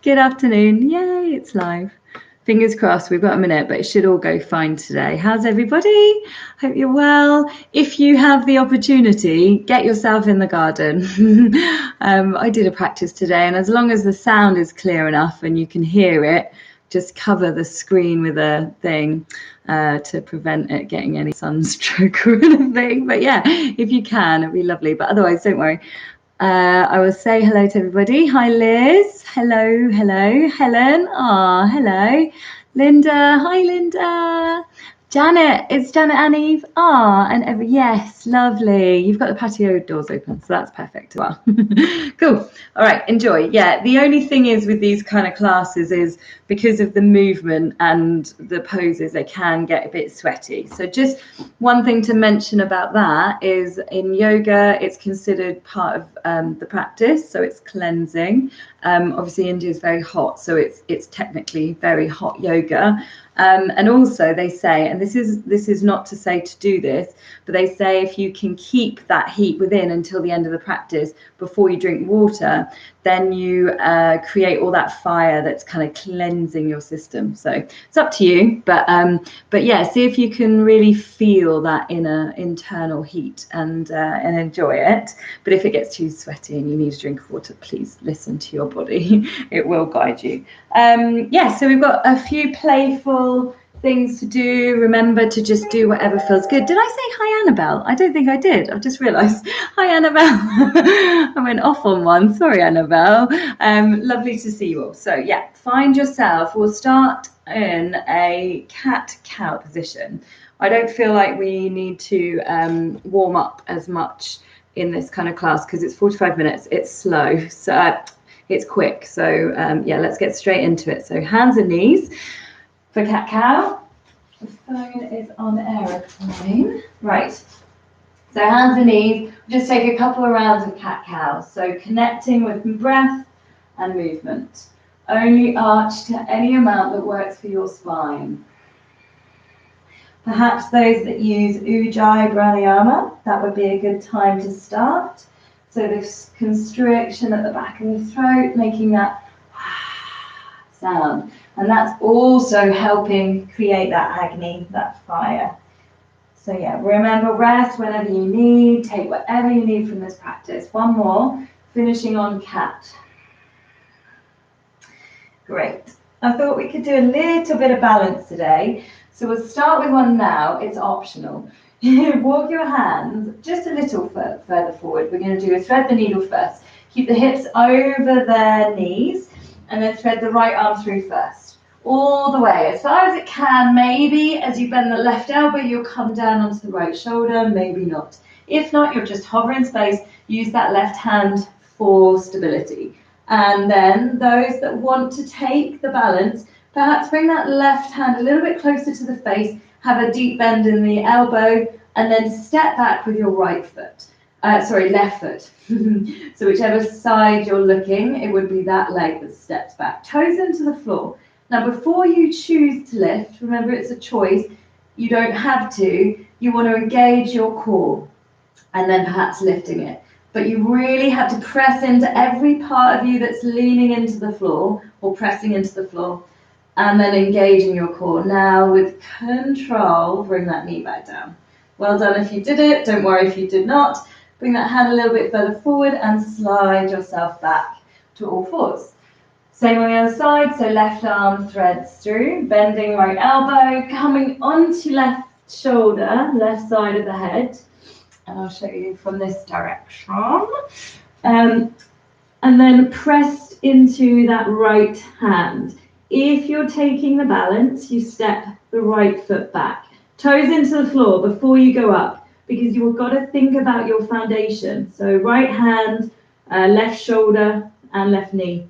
Good afternoon. Yay, it's live. Fingers crossed, we've got a minute, but it should all go fine today. How's everybody? Hope you're well. If you have the opportunity, get yourself in the garden. I did a practice today, and as long as the sound is clear enough and you can hear it, just cover the screen with a thing to prevent it getting any sunstroke or anything. But yeah, if you can, it'd be lovely. But otherwise, don't worry. I will say hello to everybody. Hi, Liz. Hello, hello. Helen. Ah, hello. Linda. Hi, Linda. Janet. It's Janet and Eve. Ah, and yes, lovely. You've got the patio doors open, so that's perfect as well. Cool. All right, enjoy. Yeah, the only thing is with these kind of classes is because of the movement and the poses, they can get a bit sweaty. So just one thing to mention about that is in yoga, it's considered part of the practice, so it's cleansing. Obviously, India is very hot, so it's technically very hot yoga. And also they say, and this is not to say to do this, but they say if you can keep that heat within until the end of the practice before you drink water, then you create all that fire that's kind of cleansing your system. So it's up to you, but yeah, see if you can really feel that inner internal heat and enjoy it. But if it gets too sweaty and you need a drink of water, please listen to your body. It will guide you. Yeah, so we've got a few playful things to do. Remember to just do whatever feels good. Did I say hi, Annabelle? I don't think I did. I've just realised. Hi, Annabelle. I went off on one. Sorry, Annabelle. Lovely to see you all. So yeah, find yourself. We'll start in a cat-cow position. I don't feel like we need to warm up as much in this kind of class because it's 45 minutes. It's slow. So it's quick. So yeah, let's get straight into it. So hands and knees for cat-cow. The phone is on aeroplane. Right. So hands and knees. Just take a couple of rounds of cat-cow. So connecting with breath and movement. Only arch to any amount that works for your spine. Perhaps those that use Ujjayi Pranayama, that would be a good time to start. So this constriction at the back of the throat, making that sound. And that's also helping create that Agni, that fire. So yeah, remember, rest whenever you need, take whatever you need from this practice. One more, finishing on cat. Great. I thought we could do a little bit of balance today. So we'll start with one now, it's optional. Walk your hands just a little further forward. We're going to do a thread the needle first. Keep the hips over the knees and then thread the right arm through first. All the way, as far as it can. Maybe as you bend the left elbow, you'll come down onto the right shoulder, maybe not. If not, you'll just hover in space, use that left hand for stability. And then those that want to take the balance, perhaps bring that left hand a little bit closer to the face, have a deep bend in the elbow, and then step back with your right foot. Left foot. So whichever side you're looking, it would be that leg that steps back. Toes into the floor. Now, before you choose to lift, remember it's a choice. You don't have to. You want to engage your core and then perhaps lifting it. But you really have to press into every part of you that's leaning into the floor or pressing into the floor. And then engaging your core. Now with control, bring that knee back down. Well done if you did it. Don't worry if you did not. Bring that hand a little bit further forward and slide yourself back to all fours. Same on the other side. So left arm threads through, bending right elbow, coming onto left shoulder, left side of the head. And I'll show you from this direction. And then pressed into that right hand. If you're taking the balance, you step the right foot back. Toes into the floor before you go up, because you've got to think about your foundation. So right hand, left shoulder, and left knee.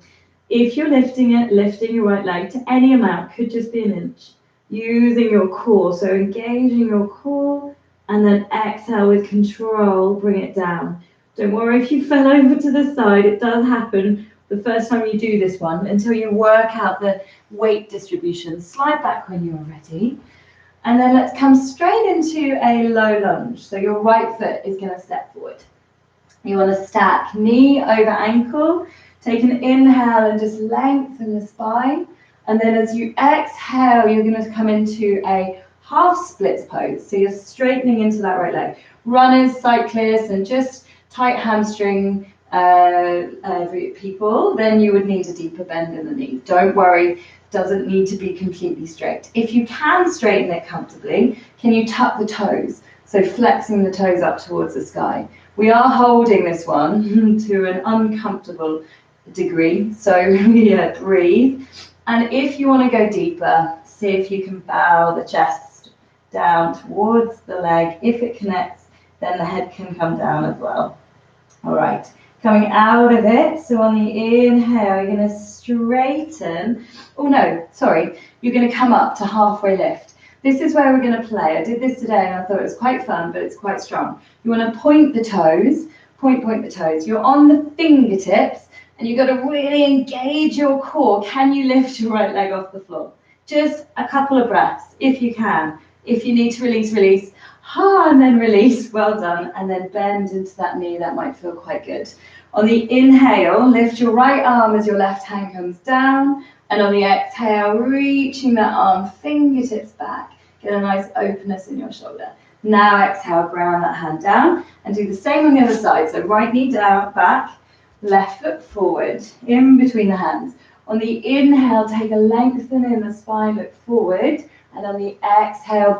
If you're lifting your right leg to any amount, could just be an inch. Using your core, so engaging your core, and then exhale with control, bring it down. Don't worry if you fell over to the side, it does happen the first time you do this one until you work out the weight distribution. Slide back when you're ready. And then let's come straight into a low lunge. So your right foot is going to step forward. You want to stack knee over ankle Take an inhale and just lengthen the spine. And then as you exhale, you're going to come into a half splits pose. So you're straightening into that right leg. Runners, cyclists, and just tight hamstring people, then you would need a deeper bend in the knee. Don't worry, doesn't need to be completely straight. If you can straighten it comfortably, can you tuck the toes? So flexing the toes up towards the sky. We are holding this one to an uncomfortable degree. So breathe. And if you want to go deeper, see if you can bow the chest down towards the leg. If it connects, then the head can come down as well. All right, coming out of it. So on the inhale, you're going to straighten. Oh no, sorry. You're going to come up to halfway lift. This is where we're going to play. I did this today and I thought it was quite fun, but it's quite strong. You want to point the toes, point the toes. You're on the fingertips. And you've got to really engage your core. Can you lift your right leg off the floor? Just a couple of breaths, if you can. If you need to release, release. And then release. Well done. And then bend into that knee. That might feel quite good. On the inhale, lift your right arm as your left hand comes down. And on the exhale, reaching that arm, fingertips back. Get a nice openness in your shoulder. Now exhale, ground that hand down. And do the same on the other side. So right knee down, back. Left foot forward, in between the hands. On the inhale, take a lengthen in the spine, look forward. And on the exhale,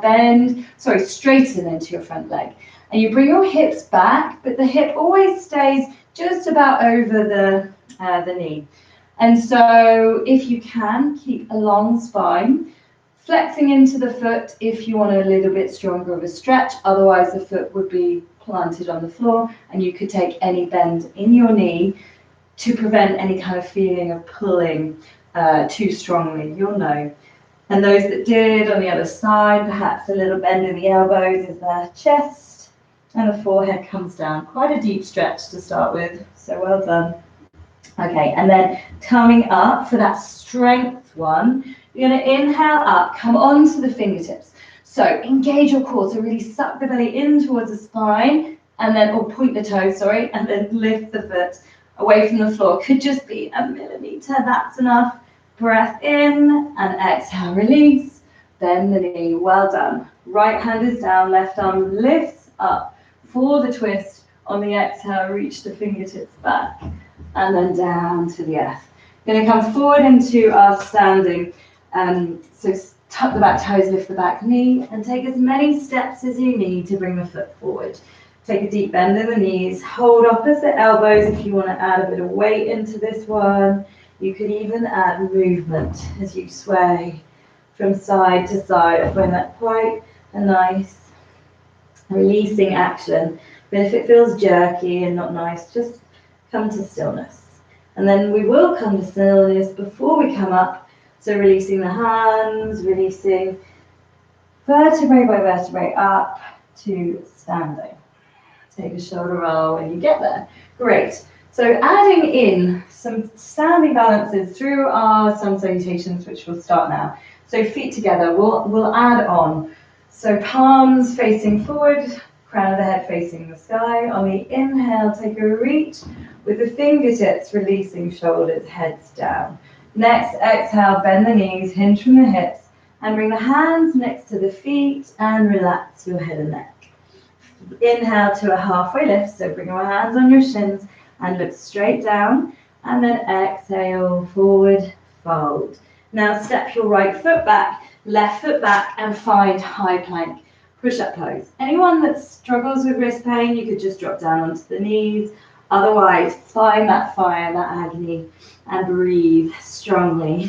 straighten into your front leg. And you bring your hips back, but the hip always stays just about over the knee. And so if you can, keep a long spine. Flexing into the foot if you want a little bit stronger of a stretch. Otherwise, the foot would be planted on the floor, and you could take any bend in your knee to prevent any kind of feeling of pulling too strongly. You'll know. And those that did on the other side, perhaps a little bend in the elbows as the chest and the forehead comes down. Quite a deep stretch to start with, so well done. Okay, and then coming up for that strength one, you're going to inhale up, come onto the fingertips. So engage your core, so really suck the belly in towards the spine, and then, or point the toes, sorry, and then lift the foot away from the floor. Could just be a millimeter, that's enough. Breath in, and exhale, release. Bend the knee, well done. Right hand is down, left arm lifts up for the twist. On the exhale, reach the fingertips back, and then down to the earth. Going to come forward into our standing. So tuck the back toes, lift the back knee, and take as many steps as you need to bring the foot forward. Take a deep bend in the knees, hold opposite elbows if you want to add a bit of weight into this one. You could even add movement as you sway from side to side. I find that quite a nice releasing action. But if it feels jerky and not nice, just come to stillness. And then we will come to stillness before we come up. So releasing the hands, releasing vertebrae by vertebrae up to standing. Take a shoulder roll when you get there. Great. So adding in some standing balances through our sun salutations, which will start now. So feet together, we'll add on. So palms facing forward, crown of the head facing the sky. On the inhale, take a reach with the fingertips releasing shoulders, heads down. Next, exhale, bend the knees, hinge from the hips, and bring the hands next to the feet and relax your head and neck. Inhale to a halfway lift, so bring your hands on your shins and look straight down, and then exhale, forward, fold. Now step your right foot back, left foot back, and find high plank, push-up pose. Anyone that struggles with wrist pain, you could just drop down onto the knees. Otherwise, find that fire, that agony, and breathe strongly.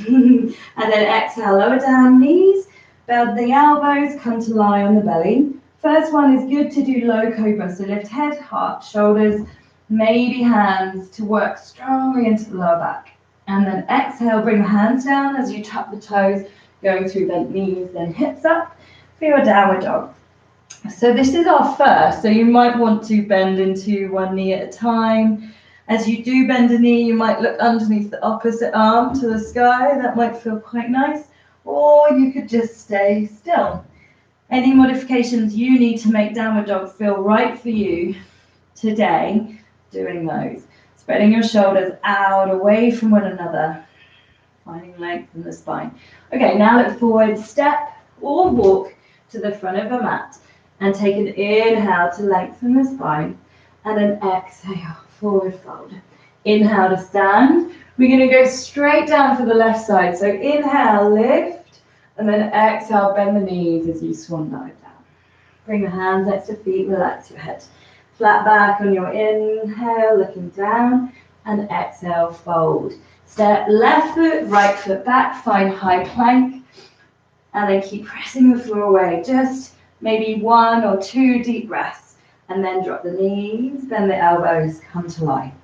And then exhale, lower down knees, bend the elbows, come to lie on the belly. First one is good to do low cobra, so lift head, heart, shoulders, maybe hands to work strongly into the lower back. And then exhale, bring the hands down as you tuck the toes, going through bent knees, then hips up for your downward dog. So this is our first, so you might want to bend into one knee at a time. As you do bend a knee, you might look underneath the opposite arm to the sky. That might feel quite nice. Or you could just stay still. Any modifications you need to make downward dog feel right for you today, doing those. Spreading your shoulders out, away from one another. Finding length in the spine. Okay, now look forward, step or walk to the front of the mat. And take an inhale to lengthen the spine. And an exhale, forward fold. Inhale to stand. We're going to go straight down for the left side. So inhale, lift. And then exhale, bend the knees as you swan dive down. Bring the hands next to feet, relax your head. Flat back on your inhale, looking down. And exhale, fold. Step left foot, right foot back. Find high plank. And then keep pressing the floor away. Just maybe 1 or 2 deep breaths. And then drop the knees, bend the elbows, come to lie.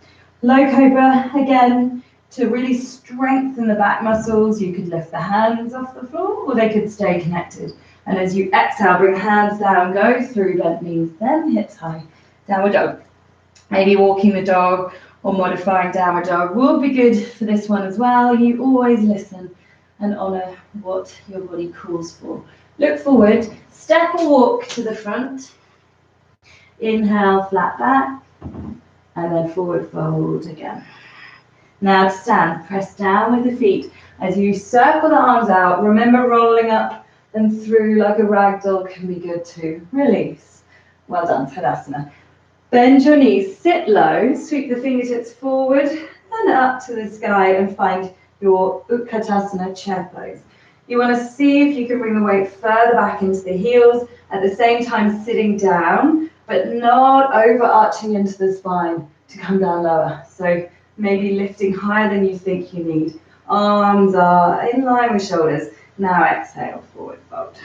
Low cobra, again, to really strengthen the back muscles, you could lift the hands off the floor or they could stay connected. And as you exhale, bring hands down, go through bent knees, then hips high. Downward dog. Maybe walking the dog or modifying downward dog will be good for this one as well. You always listen and honor what your body calls for. Look forward, step or walk to the front. Inhale, flat back, and then forward fold again. Now to stand, press down with the feet. As you circle the arms out, remember rolling up and through like a ragdoll can be good too. Release. Well done, Tadasana. Bend your knees, sit low, sweep the fingertips forward and up to the sky and find your Utkatasana chair pose. You want to see if you can bring the weight further back into the heels, at the same time sitting down, but not overarching into the spine to come down lower. So maybe lifting higher than you think you need. Arms are in line with shoulders. Now exhale, forward fold.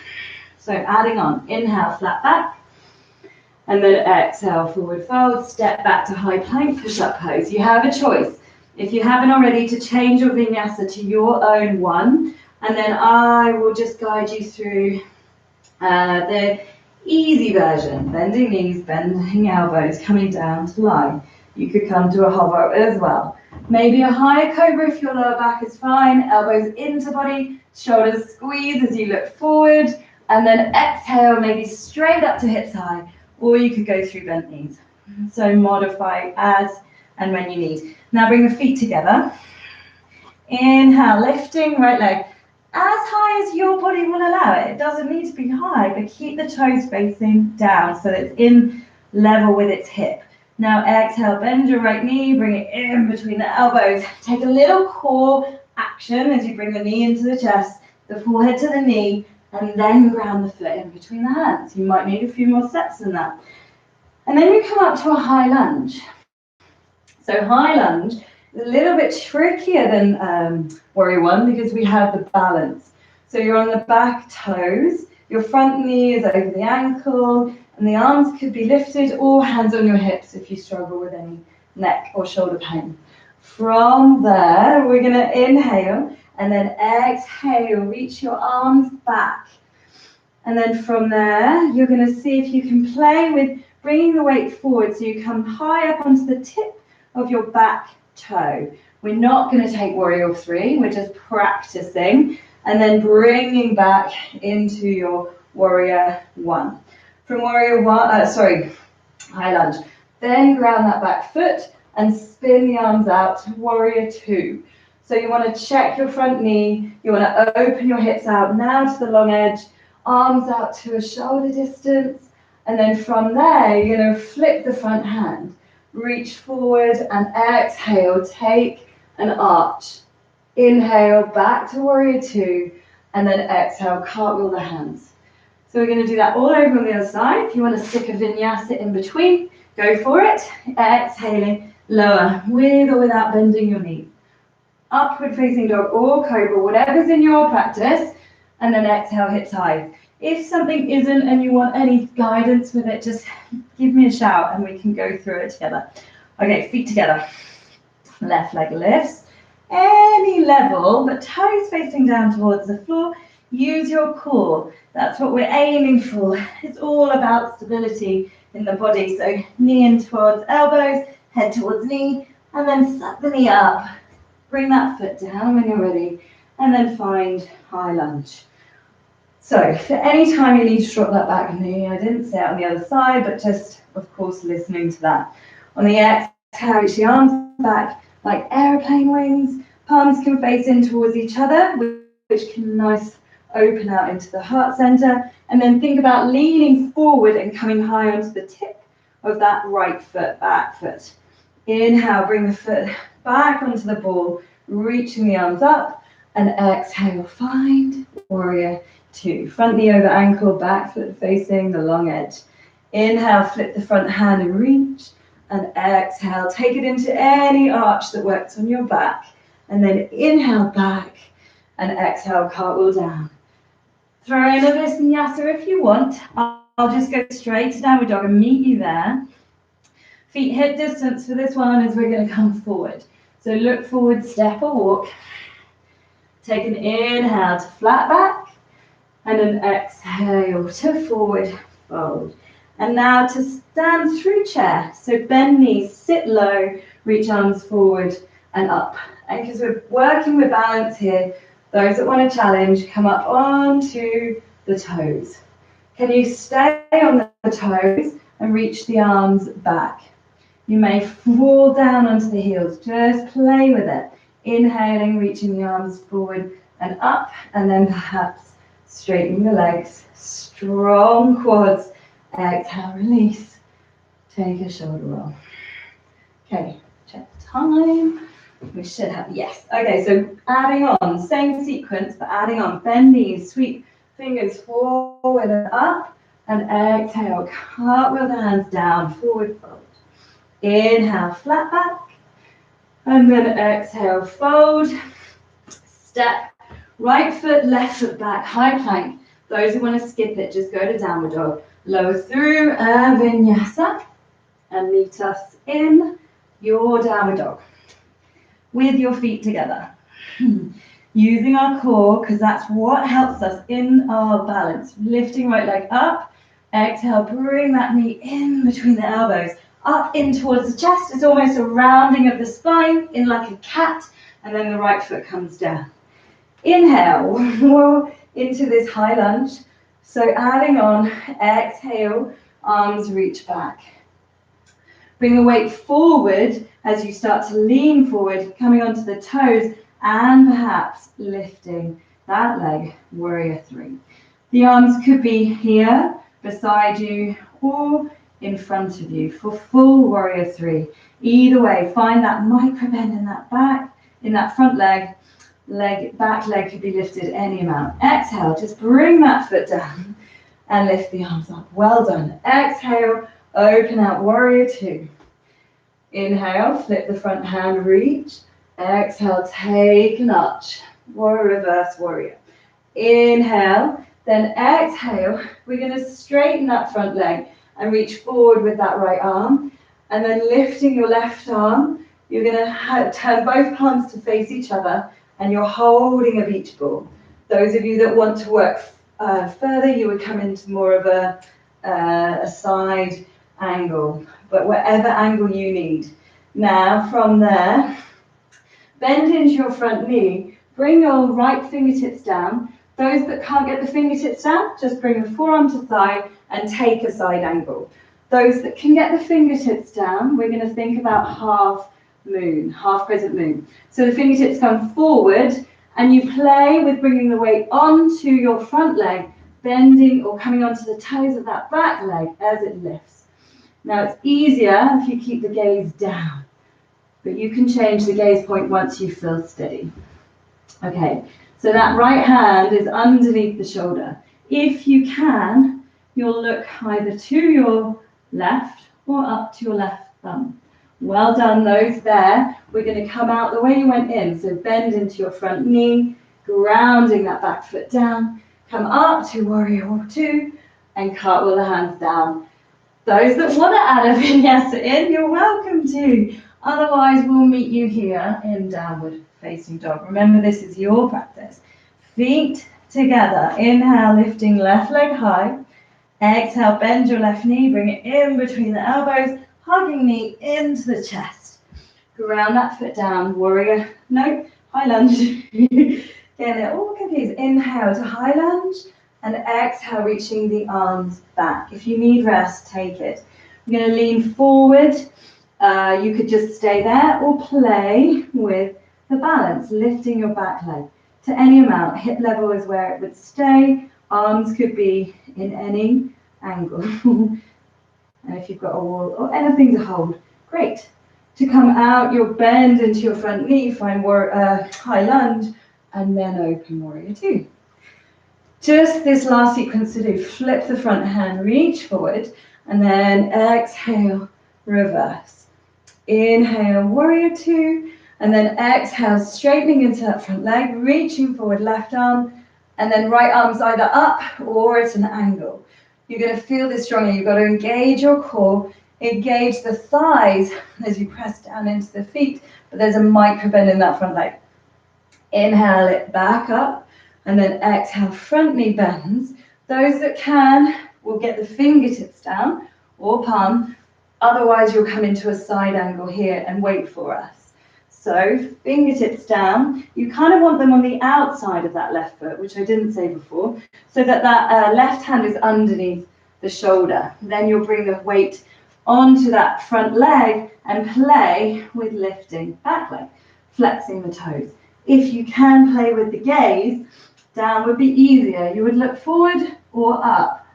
So adding on, inhale, flat back. And then exhale, forward fold, step back to high plank, push-up pose. You have a choice. If you haven't already, to change your vinyasa to your own one, and then I will just guide you through the easy version. Bending knees, bending elbows, coming down to lie. You could come to a hover as well. Maybe a higher cobra if your lower back is fine. Elbows into body, shoulders squeeze as you look forward, and then exhale, maybe straight up to hips high. Or you could go through bent knees. So modify as and when you need. Now bring the feet together. Inhale, lifting right leg as high as your body will allow it. It doesn't need to be high, but keep the toes facing down so it's in level with its hip. Now exhale, bend your right knee, bring it in between the elbows. Take a little core action as you bring the knee into the chest, the forehead to the knee, and then ground the foot in between the hands. You might need a few more steps than that. And then we come up to a high lunge. So high lunge is a little bit trickier than warrior one because we have the balance. So you're on the back toes, your front knee is over the ankle, and the arms could be lifted or hands on your hips if you struggle with any neck or shoulder pain. From there, we're going to inhale and then exhale, reach your arms back. And then from there, you're going to see if you can play with bringing the weight forward so you come high up onto the tip of your back toe. We're not going to take warrior three, we're just practicing and then bringing back into your warrior one. From warrior one, high lunge. Then ground that back foot and spin the arms out to warrior two. So you want to check your front knee, you want to open your hips out now to the long edge, arms out to a shoulder distance, and then from there you're going to flip the front hand, reach forward and exhale, take an arch. Inhale, back to warrior two, and then exhale, cartwheel the hands. So we're going to do that all over on the other side. If you want to stick a vinyasa in between, go for it. Exhaling, lower, with or without bending your knee. Upward facing dog or cobra, whatever's in your practice, and then exhale, hips high. If something isn't and you want any guidance with it, just give me a shout and we can go through it together. Okay, feet together. Left leg lifts. Any level, but toes facing down towards the floor. Use your core. That's what we're aiming for. It's all about stability in the body. So knee in towards elbows, head towards knee, and then suck the knee up. Bring that foot down when you're ready, and then find high lunge. So for any time you need to drop that back knee, I didn't say it on the other side, but just, of course, listening to that. On the exhale, exhale, reach the arms back like airplane wings. Palms can face in towards each other, which can nice open out into the heart center. And then think about leaning forward and coming high onto the tip of that right foot, back foot. Inhale, bring the foot back onto the ball, reaching the arms up. And exhale, find warrior two. Front knee over ankle, back foot facing the long edge. Inhale, flip the front hand and reach. And exhale, take it into any arch that works on your back. And then inhale back and exhale, cartwheel down. Throw in a vinyasa if you want. I'll just go straight to downward dog and meet you there. Feet hip distance for this one as we're going to come forward. So look forward, step or walk. Take an inhale to flat back and an exhale to forward fold. And now to stand through chair. So bend knees, sit low, reach arms forward and up. And because we're working with balance here, those that want to challenge, come up onto the toes. Can you stay on the toes and reach the arms back? You may fall down onto the heels, just play with it. Inhaling, reaching the arms forward and up, and then perhaps straightening the legs, strong quads. Exhale, release, take a shoulder roll. Okay, check the time. We should have, yes. Okay, so adding on, same sequence, but adding on, bend knees, sweep fingers forward and up, and exhale, cartwheel the hands down, forward fold. Inhale, flat back, and then exhale, fold, step, right foot, left foot back, high plank. Those who want to skip it, just go to downward dog. Lower through a vinyasa, and meet us in your downward dog. With your feet together. Using our core, because that's what helps us in our balance. Lifting right leg up, exhale, bring that knee in between the elbows, up in towards the chest. It's almost a rounding of the spine, in like a cat, and then the right foot comes down. Inhale, more into this high lunge. So adding on, exhale, arms reach back. Bring the weight forward as you start to lean forward, coming onto the toes, and perhaps lifting that leg, warrior three. The arms could be here, beside you, or in front of you for full warrior three. Either way, find that micro bend in that back, in that front leg, back leg could be lifted any amount. Exhale, just bring that foot down and lift the arms up. Well done. Exhale, open out, warrior two. Inhale, flip the front hand, reach. Exhale, take an arch, warrior reverse warrior. Inhale, then exhale, we're going to straighten that front leg and reach forward with that right arm. And then lifting your left arm, you're going to turn both palms to face each other, and you're holding a beach ball. Those of you that want to work further, you would come into more of a side angle, but whatever angle you need. Now from there, bend into your front knee, bring your right fingertips down. Those that can't get the fingertips down, just bring the forearm to thigh and take a side angle. Those that can get the fingertips down, we're going to think about half moon, half crescent moon. So the fingertips come forward and you play with bringing the weight onto your front leg, bending or coming onto the toes of that back leg as it lifts. Now it's easier if you keep the gaze down, but you can change the gaze point once you feel steady. Okay, so that right hand is underneath the shoulder. If you can, you'll look either to your left or up to your left thumb. Well done, those there. We're going to come out the way you went in. So bend into your front knee, grounding that back foot down. Come up to warrior two and cartwheel the hands down. Those that want to add a vinyasa in, you're welcome to. Otherwise, we'll meet you here in downward facing dog. Remember, this is your practice. Feet together. Inhale, lifting left leg high. Exhale, bend your left knee, bring it in between the elbows, hugging knee into the chest. Ground that foot down, warrior, no, high lunge. Getting it all confused. Inhale to high lunge and exhale, reaching the arms back. If you need rest, take it. We're going to lean forward You could just stay there or play with the balance, lifting your back leg to any amount. Hip level is where it would stay. Arms could be in any angle. And if you've got a wall or anything to hold, great. To come out, you'll bend into your front knee, find high lunge, and then open warrior two. Just this last sequence to do. Flip the front hand, reach forward, and then exhale, reverse. Inhale, warrior two, and then exhale, straightening into that front leg, reaching forward, left arm, and then right arm's either up or at an angle. You're going to feel this strongly. You've got to engage your core, engage the thighs as you press down into the feet, but there's a micro bend in that front leg. Inhale it back up, and then exhale, front knee bends. Those that can will get the fingertips down or palm. Otherwise, you'll come into a side angle here and wait for us. So fingertips down. You kind of want them on the outside of that left foot, which I didn't say before, so that that left hand is underneath the shoulder. Then you'll bring the weight onto that front leg and play with lifting back leg, flexing the toes. If you can play with the gaze, down would be easier. You would look forward or up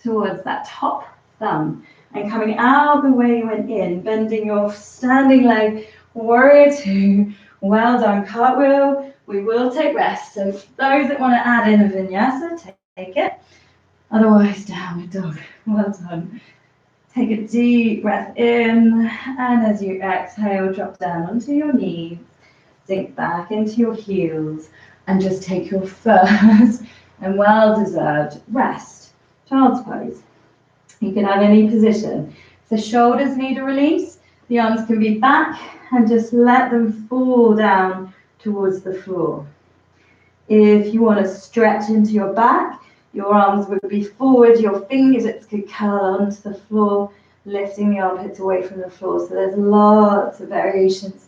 towards that top thumb and coming out the way you went in, bending your standing leg, warrior two. Well done, cartwheel. We will take rest. So those that want to add in a vinyasa, take it. Otherwise, downward dog. Well done. Take a deep breath in, and as you exhale, drop down onto your knees. Sink back into your heels and just take your first and well-deserved rest. Child's pose. You can have any position. If the shoulders need a release, the arms can be back and just let them fall down towards the floor. If you want to stretch into your back, your arms would be forward, your fingertips could curl onto the floor, lifting the armpits away from the floor. So there's lots of variations.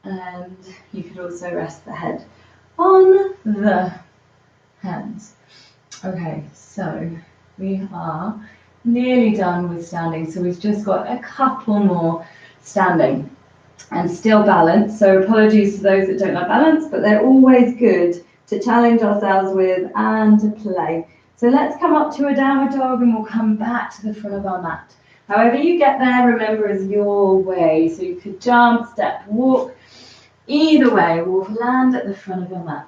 And you could also rest the head on the hands. Okay, so we are nearly done with standing. So we've just got a couple more standing and still balance. So apologies to those that don't like balance, but they're always good to challenge ourselves with and to play. So let's come up to a downward dog and we'll come back to the front of our mat. However you get there, remember, is your way. So you could jump, step, walk. Either way, we'll land at the front of your mat.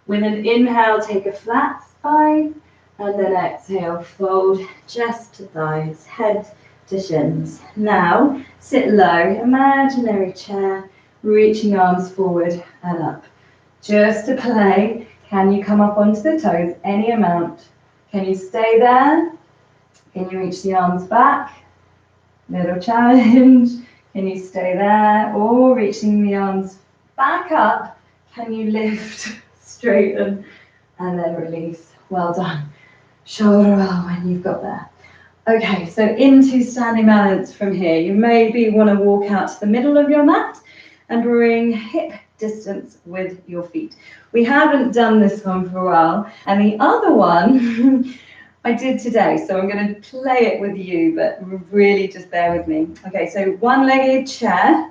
With an inhale, take a flat spine, and then exhale, fold chest to thighs, head to shins. Now, sit low, imaginary chair, reaching arms forward and up. Just to play, can you come up onto the toes, any amount? Can you stay there? Can you reach the arms back? Little challenge. Can you stay there? Or reaching the arms back up, can you lift, straighten, and then release? Well done. Shoulder roll when you've got there. Okay, so into standing balance from here. You maybe want to walk out to the middle of your mat and bring hip distance with your feet. We haven't done this one for a while, and the other one I did today, so I'm going to play it with you, but really just bear with me. Okay, so one-legged chair.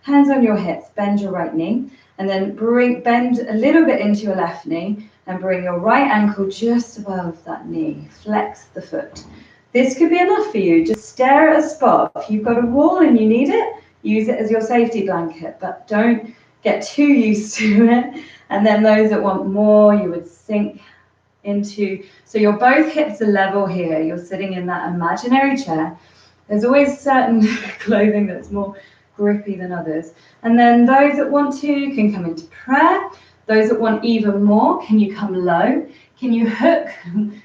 Hands on your hips, bend your right knee, and then bend a little bit into your left knee, and bring your right ankle just above that knee. Flex the foot. This could be enough for you. Just stare at a spot. If you've got a wall and you need it, use it as your safety blanket, but don't get too used to it. And then those that want more, you would sink into, so your both hips are level here. You're sitting in that imaginary chair. There's always certain clothing that's more grippy than others. And then those that want to can come into prayer. Those that want even more, can you come low? Can you hook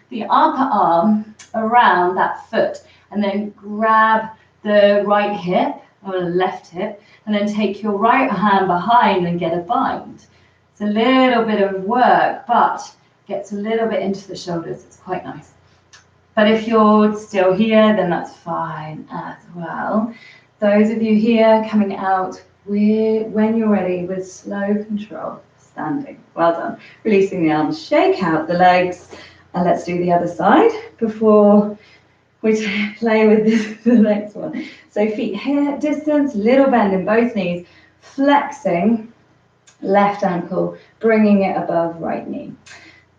the upper arm around that foot and then grab the right hip or the left hip and then take your right hand behind and get a bind? It's a little bit of work, but gets a little bit into the shoulders. It's quite nice. But if you're still here, then that's fine as well. Those of you here coming out when you're ready with slow control, standing. Well done. Releasing the arms, shake out the legs, and let's do the other side before We play with this, the next one. So feet hip distance, little bend in both knees, flexing left ankle, bringing it above right knee.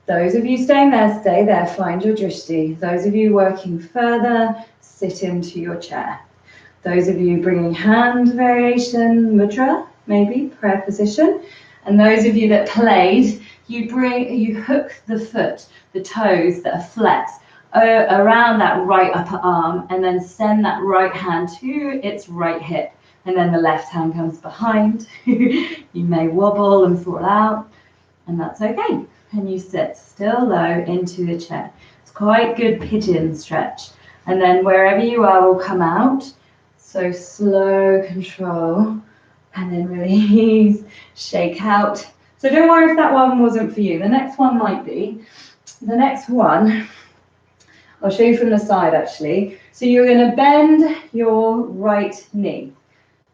Those of you staying there, stay there, find your drishti. Those of you working further, sit into your chair. Those of you bringing hand variation, mudra, maybe, prayer position. And those of you that played, you hook the foot, the toes that are flexed around that right upper arm, and then send that right hand to its right hip. And then the left hand comes behind. You may wobble and fall out, and that's okay. And you sit still low into the chair. It's quite good pigeon stretch. And then wherever you are will come out. So slow control, and then release, shake out. So don't worry if that one wasn't for you. The next one might be. The next one, I'll show you from the side actually. So you're going to bend your right knee,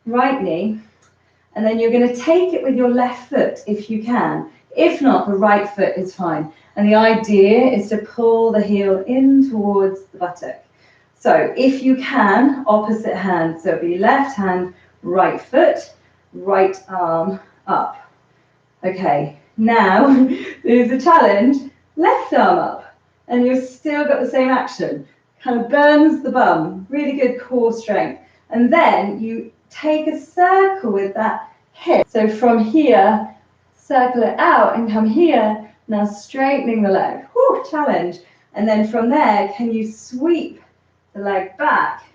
and then you're going to take it with your left foot if you can. If not, the right foot is fine. And the idea is to pull the heel in towards the buttock. So if you can, opposite hand. So it'll be left hand, right foot, right arm up. Okay, now there's a challenge, left arm up. And you've still got the same action. Kind of burns the bum, really good core strength. And then you take a circle with that hip. So from here, circle it out and come here. Now straightening the leg. Whew, challenge. And then from there, can you sweep the leg back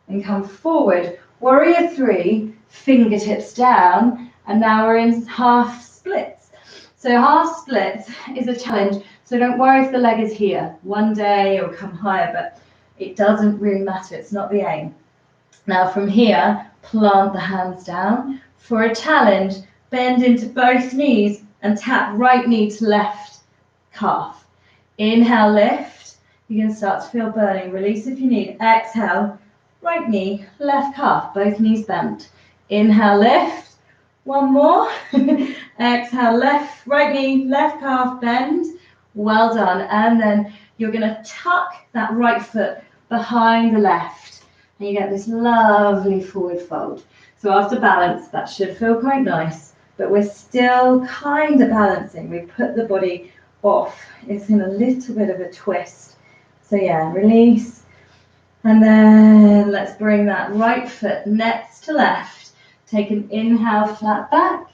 and come forward? Warrior three, fingertips down. And now we're in half splits. So half splits is a challenge. So don't worry if the leg is here. One day it'll come higher, but it doesn't really matter. It's not the aim. Now from here, plant the hands down. For a challenge, bend into both knees and tap right knee to left calf. Inhale, lift. You can start to feel burning. Release if you need. Exhale, right knee, left calf, both knees bent. Inhale, lift. One more. Exhale, left, right knee, left calf, bend. Well done. And then you're going to tuck that right foot behind the left. And you get this lovely forward fold. So after balance, that should feel quite nice. But we're still kind of balancing. We put the body off. It's in a little bit of a twist. So yeah, release. And then let's bring that right foot next to left. Take an inhale, flat back.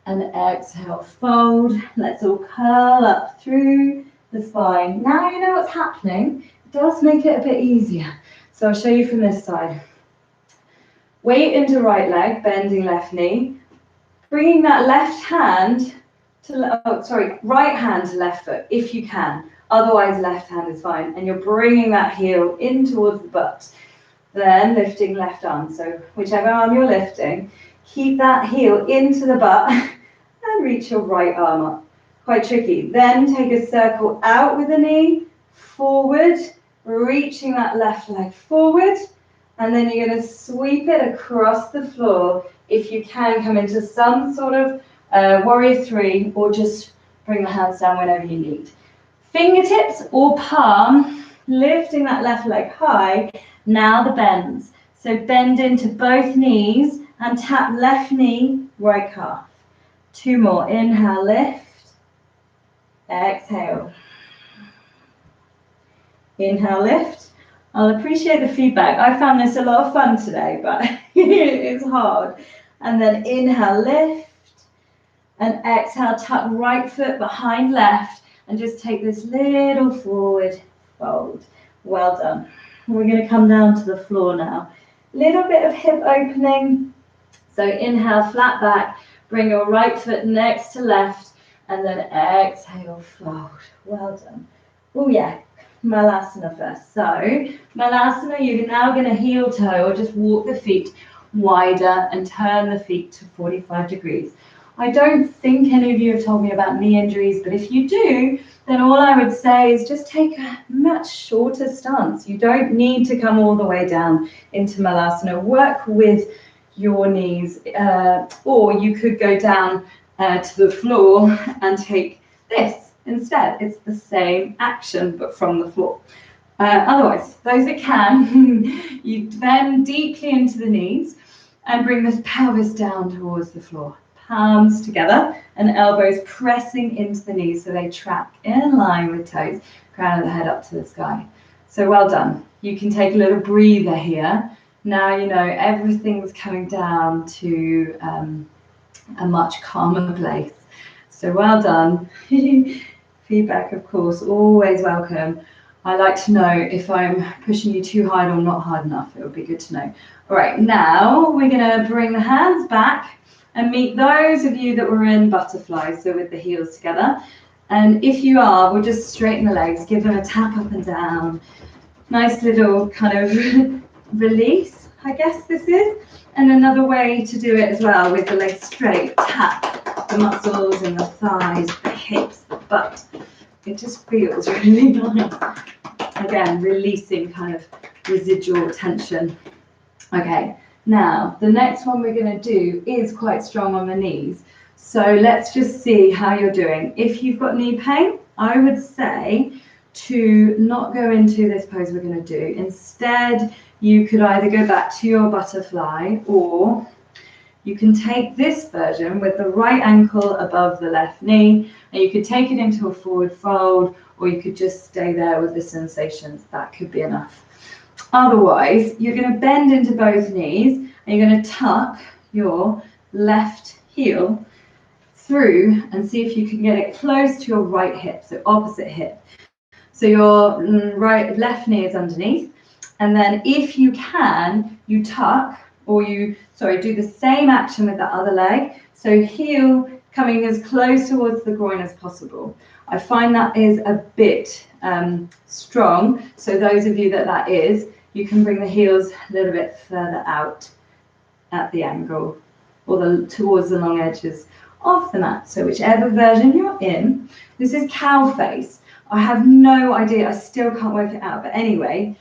And exhale, fold. Let's all curl up through the spine. Now you know what's happening. It does make it a bit easier. So I'll show you from this side. Weight into right leg, bending left knee. Bringing that left hand to, right hand to left foot, if you can. Otherwise, left hand is fine. And you're bringing that heel in towards the butt. Then lifting left arm. So whichever arm you're lifting, keep that heel into the butt and reach your right arm up. Quite tricky. Then take a circle out with the knee, forward, reaching that left leg forward. And then you're going to sweep it across the floor. If you can, come into some sort of warrior three, or just bring the hands down whenever you need. Fingertips or palm, lifting that left leg high. Now the bends. So bend into both knees and tap left knee, right calf. Two more. Inhale, lift. Exhale. Inhale, lift. I'll appreciate the feedback. I found this a lot of fun today, but it's hard. And then inhale, lift. And exhale, tuck right foot behind left. And just take this little forward fold. Well done. We're going to come down to the floor now. Little bit of hip opening. So inhale, flat back. Bring your right foot next to left. And then exhale, fold. Well done. Oh yeah. Malasana first. So Malasana, you're now going to heel toe or just walk the feet wider and turn the feet to 45 degrees. I don't think any of you have told me about knee injuries, but if you do, then all I would say is just take a much shorter stance. You don't need to come all the way down into Malasana. Work with your knees, or you could go down to the floor and take this. Instead, it's the same action, but from the floor. Otherwise, those that can, you bend deeply into the knees and bring the pelvis down towards the floor. Palms together and elbows pressing into the knees so they track in line with toes, crown of the head up to the sky. So well done. You can take a little breather here. Now you know everything's coming down to a much calmer place. So well done. Feedback, of course, always welcome. I like to know if I'm pushing you too hard or not hard enough. It would be good to know. All right, now we're going to bring the hands back and meet those of you that were in butterfly, so with the heels together. And if you are, we'll just straighten the legs, give them a tap up and down. Nice little kind of release, I guess this is. And another way to do it as well with the legs straight, tap the muscles in the thighs, the hips, the butt. It just feels really nice. Again, releasing kind of residual tension. Okay, now the next one we're going to do is quite strong on the knees. So let's just see how you're doing. If you've got knee pain, I would say to not go into this pose we're going to do. Instead, you could either go back to your butterfly, or you can take this version with the right ankle above the left knee, and you could take it into a forward fold, or you could just stay there with the sensations. That could be enough. Otherwise, you're going to bend into both knees, and you're going to tuck your left heel through and see if you can get it close to your right hip, so opposite hip. So your left knee is underneath, and then if you can, you tuck, or do the same action with the other leg. So heel coming as close towards the groin as possible. I find that is a bit strong. So those of you that is, you can bring the heels a little bit further out at the angle, or towards the long edges of the mat. So whichever version you're in. This is cow face. I have no idea, I still can't work it out. But anyway,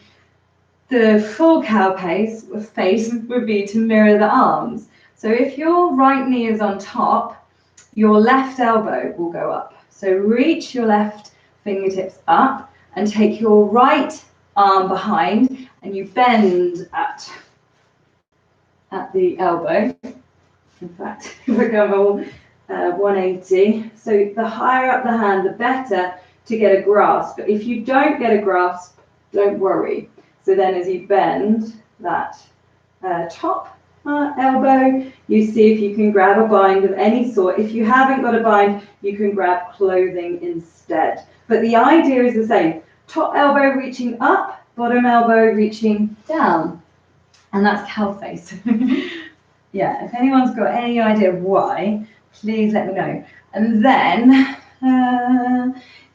the full cow face would be to mirror the arms. So if your right knee is on top, your left elbow will go up. So reach your left fingertips up and take your right arm behind, and you bend at the elbow. In fact, we're going 180. So the higher up the hand, the better to get a grasp. But if you don't get a grasp, don't worry. So then as you bend that top elbow, you see if you can grab a bind of any sort. If you haven't got a bind, you can grab clothing instead. But the idea is the same. Top elbow reaching up, bottom elbow reaching down. And that's cow face. Yeah, if anyone's got any idea why, please let me know. And then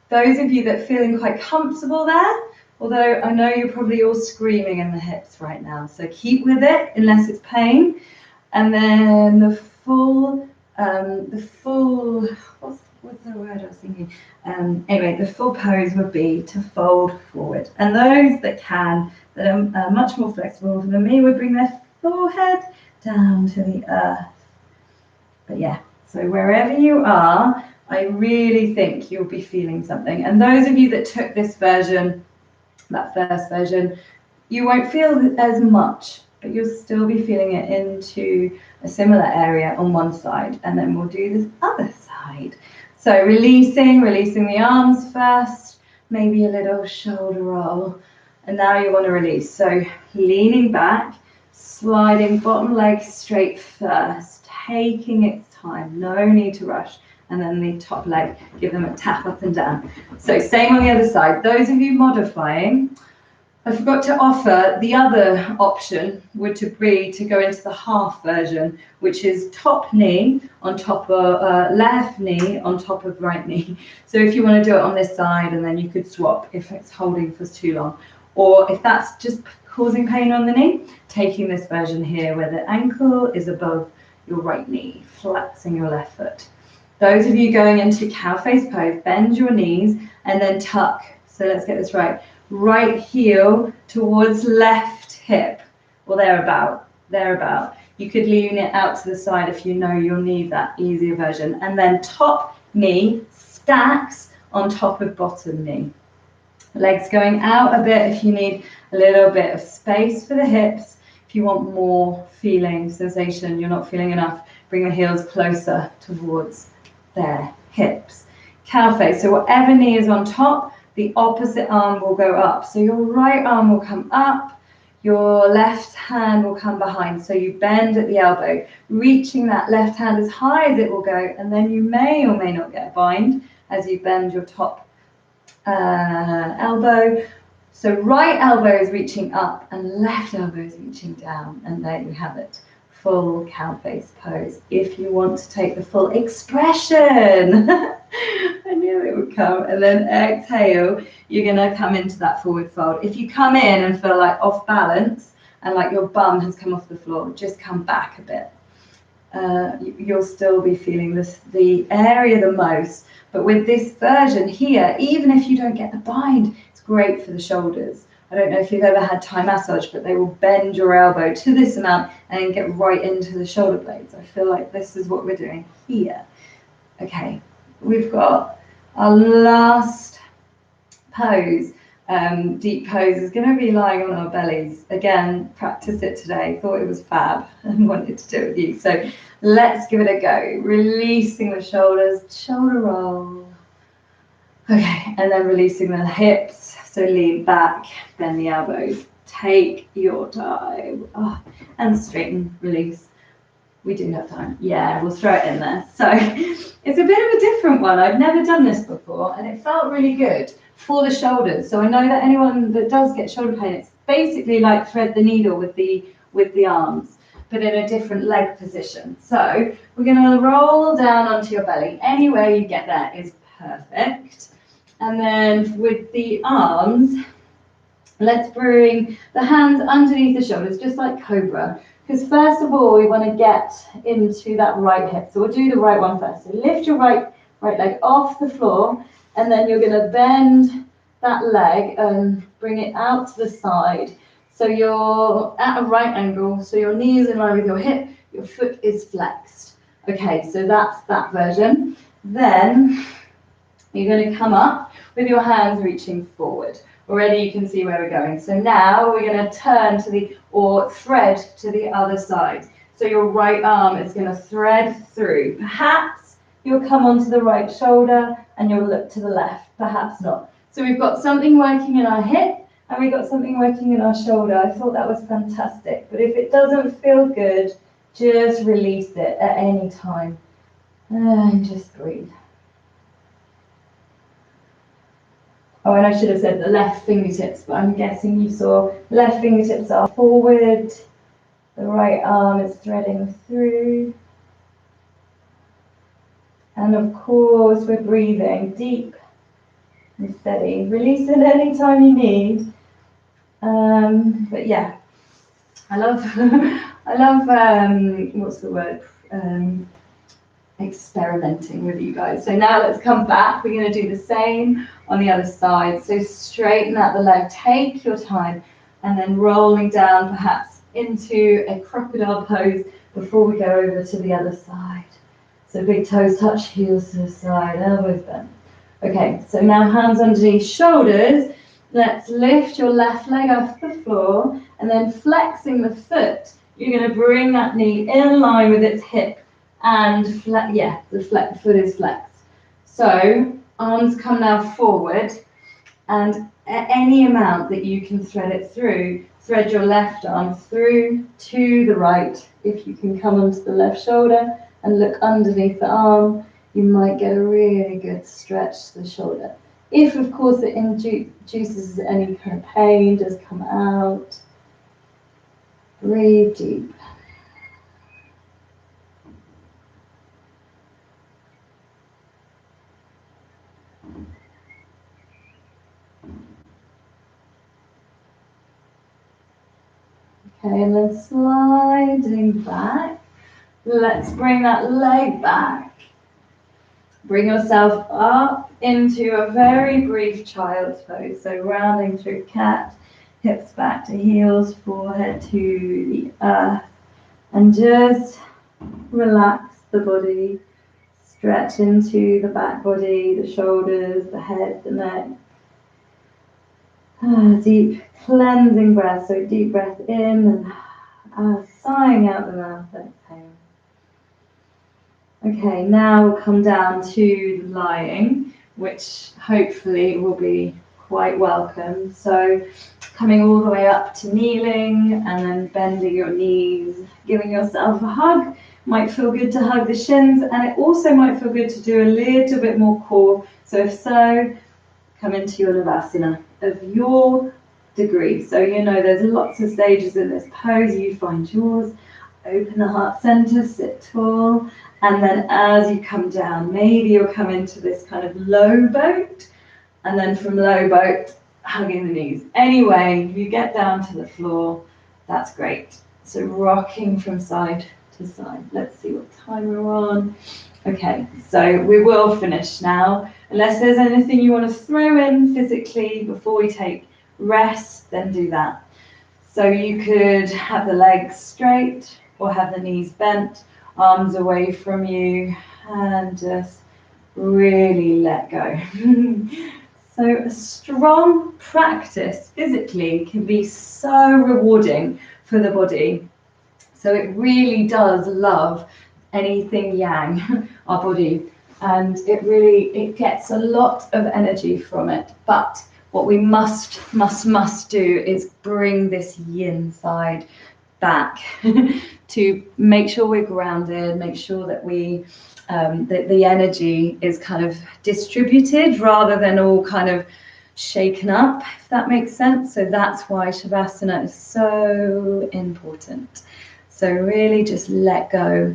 those of you that are feeling quite comfortable there, although I know you're probably all screaming in the hips right now, so keep with it unless it's pain. And then the full, what's the word I was thinking? Anyway, the full pose would be to fold forward. And those that can, that are much more flexible than me, would bring their forehead down to the earth. But yeah, so wherever you are, I really think you'll be feeling something. And those of you that took this version, that first version, you won't feel as much, but you'll still be feeling it into a similar area on one side, and then we'll do this other side. So releasing the arms first, maybe a little shoulder roll, and now you want to release. So leaning back, sliding bottom leg straight first, taking its time, no need to rush. And then the top leg, give them a tap up and down. So same on the other side. Those of you modifying, I forgot to offer the other option would be to go into the half version, which is top knee on top of left knee on top of right knee. So if you want to do it on this side, and then you could swap if it's holding for too long. Or if that's just causing pain on the knee, taking this version here where the ankle is above your right knee, flexing your left foot. Those of you going into cow face pose, bend your knees and then tuck. So let's get this right. Right heel towards left hip, or thereabout. You could lean it out to the side if you know you'll need that easier version. And then top knee stacks on top of bottom knee. Legs going out a bit if you need a little bit of space for the hips. If you want more feeling, sensation, you're not feeling enough, bring the heels closer towards their hips. Cow face, so whatever knee is on top, the opposite arm will go up. So your right arm will come up, your left hand will come behind. So you bend at the elbow, reaching that left hand as high as it will go, and then you may or may not get a bind as you bend your top elbow. So right elbow is reaching up and left elbow is reaching down, and there you have it. Full cow face pose. If you want to take the full expression, I knew it would come. And then exhale, you're going to come into that forward fold. If you come in and feel like off balance and like your bum has come off the floor, just come back a bit. You'll still be feeling the area the most. But with this version here, even if you don't get the bind, it's great for the shoulders. I don't know if you've ever had Thai massage, but they will bend your elbow to this amount and then get right into the shoulder blades. I feel like this is what we're doing here. Okay, we've got our last pose. Deep pose is going to be lying on our bellies. Again, practice it today. Thought it was fab and wanted to do it with you. So let's give it a go. Releasing the shoulders, shoulder roll. Okay, and then releasing the hips. So lean back, bend the elbows. Take your time. Oh, and straighten, release. We do have time. Yeah, we'll throw it in there. So it's a bit of a different one. I've never done this before, and it felt really good for the shoulders. So I know that anyone that does get shoulder pain, it's basically like thread the needle with the arms, but in a different leg position. So we're going to roll down onto your belly. Any way you get there is perfect. And then with the arms, let's bring the hands underneath the shoulders, just like cobra. Because first of all, we want to get into that right hip. So we'll do the right one first. So lift your right leg off the floor, and then you're going to bend that leg and bring it out to the side. So you're at a right angle, so your knee is in line with your hip, your foot is flexed. Okay, so that's that version. Then you're going to come up with your hands reaching forward. Already you can see where we're going. So now we're going to turn or thread to the other side. So your right arm is going to thread through. Perhaps you'll come onto the right shoulder and you'll look to the left. Perhaps not. So we've got something working in our hip and we've got something working in our shoulder. I thought that was fantastic. But if it doesn't feel good, just release it at any time. And just breathe. Oh, and I should have said the left fingertips, but I'm guessing you saw left fingertips are forward, the right arm is threading through. And of course, we're breathing deep and steady. Release it anytime you need. But yeah, I love, what's the word? Experimenting with you guys. So now let's come back. We're going to do the same on the other side. So straighten out the leg, take your time, and then rolling down perhaps into a crocodile pose before we go over to the other side. So big toes touch, heels to the side, elbows bent. Okay, so now hands underneath shoulders. Let's lift your left leg off the floor, and then flexing the foot, you're going to bring that knee in line with its hip. And the foot is flexed. So arms come now forward, and at any amount that you can thread it through, thread your left arm through to the right. If you can come onto the left shoulder and look underneath the arm, you might get a really good stretch to the shoulder. If, of course, it induces any kind of pain, does come out. Breathe deep. Okay, and then sliding back. Let's bring that leg back. Bring yourself up into a very brief child's pose. So rounding through cat, hips back to heels, forehead to the earth. And just relax the body. Stretch into the back body, the shoulders, the head, the neck. Deep cleansing breath. So deep breath in and sighing out the mouth. Exhale. Okay, now we'll come down to lying, which hopefully will be quite welcome. So coming all the way up to kneeling and then bending your knees, giving yourself a hug. Might feel good to hug the shins, and it also might feel good to do a little bit more core. So if so, come into your Navasana of your degree. So you know there's lots of stages in this pose. You find yours. Open the heart center, sit tall, and then as you come down, maybe you'll come into this kind of low boat, and then from low boat, hugging the knees. Anyway, you get down to the floor, that's great. So rocking from side to side. Let's see what time we're on. Okay, so we will finish now. Unless there's anything you want to throw in physically before we take rest, then do that. So you could have the legs straight or have the knees bent, arms away from you, and just really let go. So a strong practice physically can be so rewarding for the body. So it really does love anything yang, our body, and it gets a lot of energy from it. But what we must do is bring this yin side back to make sure we're grounded, make sure that that the energy is kind of distributed rather than all kind of shaken up, if that makes sense. So that's why Shavasana is so important. So really just let go.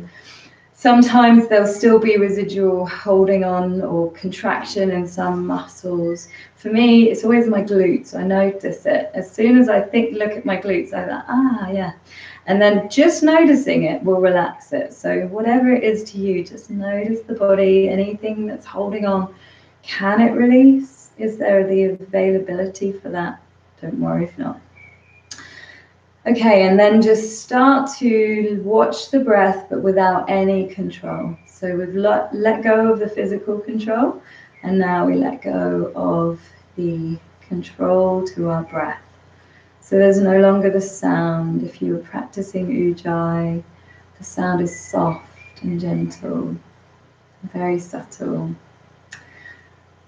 Sometimes there'll still be residual holding on or contraction in some muscles. For me, it's always my glutes. I notice it. As soon as I look at my glutes, I'm like, yeah. And then just noticing it will relax it. So whatever it is to you, just notice the body, anything that's holding on. Can it release? Is there the availability for that? Don't worry if not. Okay, and then just start to watch the breath, but without any control. So we've let go of the physical control, and now we let go of the control to our breath. So there's no longer the sound. If you were practicing Ujjayi, the sound is soft and gentle, very subtle.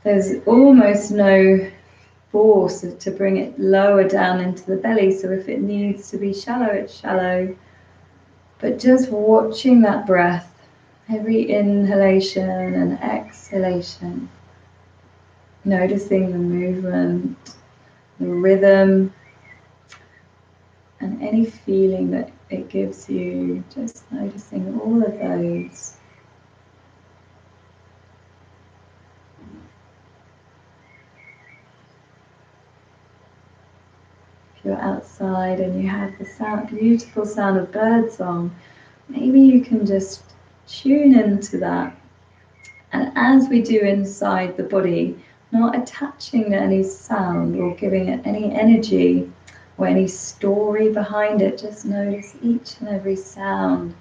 There's almost no force to bring it lower down into the belly. So if it needs to be shallow, it's shallow. But just watching that breath, every inhalation and exhalation, noticing the movement, the rhythm, and any feeling that it gives you, just noticing all of those. If you're outside and you have the beautiful sound of birdsong, maybe you can just tune into that. And as we do inside the body, not attaching any sound or giving it any energy or any story behind it, just notice each and every sound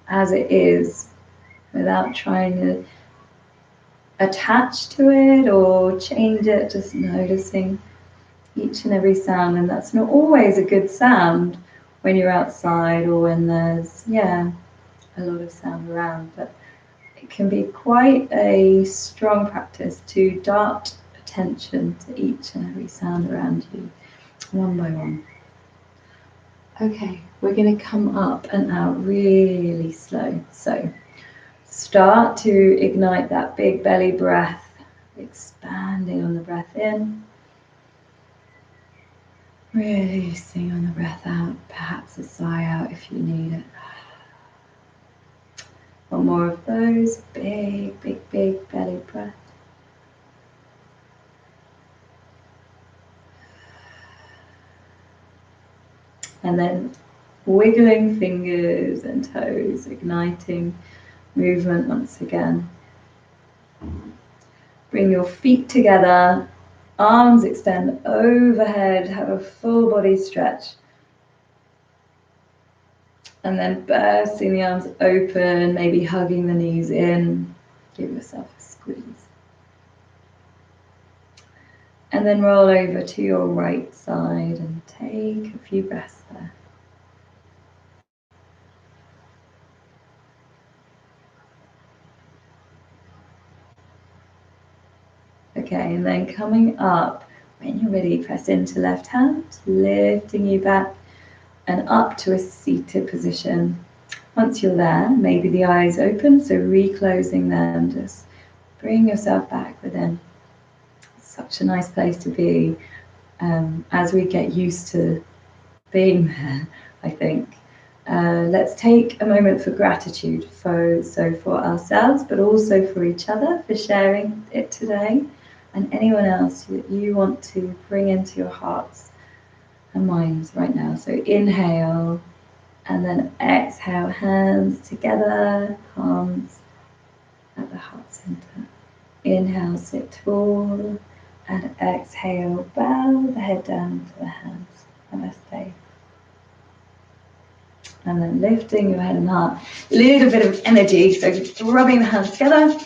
as it is without trying to attach to it or change it, just noticing each and every sound. And that's not always a good sound when you're outside or when there's a lot of sound around, but it can be quite a strong practice to dart attention to each and every sound around you, one by one. Okay, we're going to come up and out really slow. So start to ignite that big belly breath, expanding on the breath in, releasing on the breath out, perhaps a sigh out if you need it. One more of those, big belly breath. And then wiggling fingers and toes, igniting movement once again. Bring your feet together, arms extend overhead, have a full body stretch. And then bursting the arms open, maybe hugging the knees in. Give yourself a squeeze. And then roll over to your right side and take a few breaths there. Okay, and then coming up, when you're ready, press into left hand, lifting you back and up to a seated position. Once you're there, maybe the eyes open, so reclosing them, just bring yourself back within. Such a nice place to be as we get used to being there, I think. Let's take a moment for gratitude, for ourselves, but also for each other, for sharing it today, and anyone else that you want to bring into your hearts and minds right now. So inhale, and then exhale, hands together, palms at the heart center. Inhale, sit tall, and exhale, bow the head down to the hands. Namaste. And then lifting your head and heart, a little bit of energy, so rubbing the hands together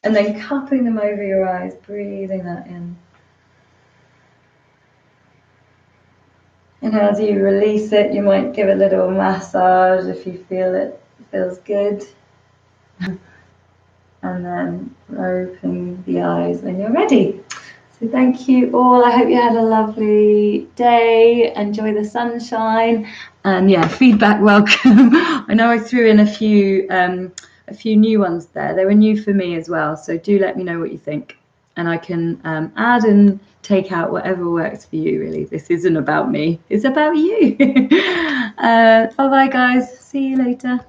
and then cupping them over your eyes, breathing that in. And as you release it, you might give a little massage if you feel it feels good. And then opening the eyes when you're ready. So thank you all. I hope you had a lovely day. Enjoy the sunshine. And yeah, feedback welcome. I know I threw in a few new ones there. They were new for me as well. So do let me know what you think. And I can add and take out whatever works for you, really. This isn't about me. It's about you. Bye-bye, guys. See you later.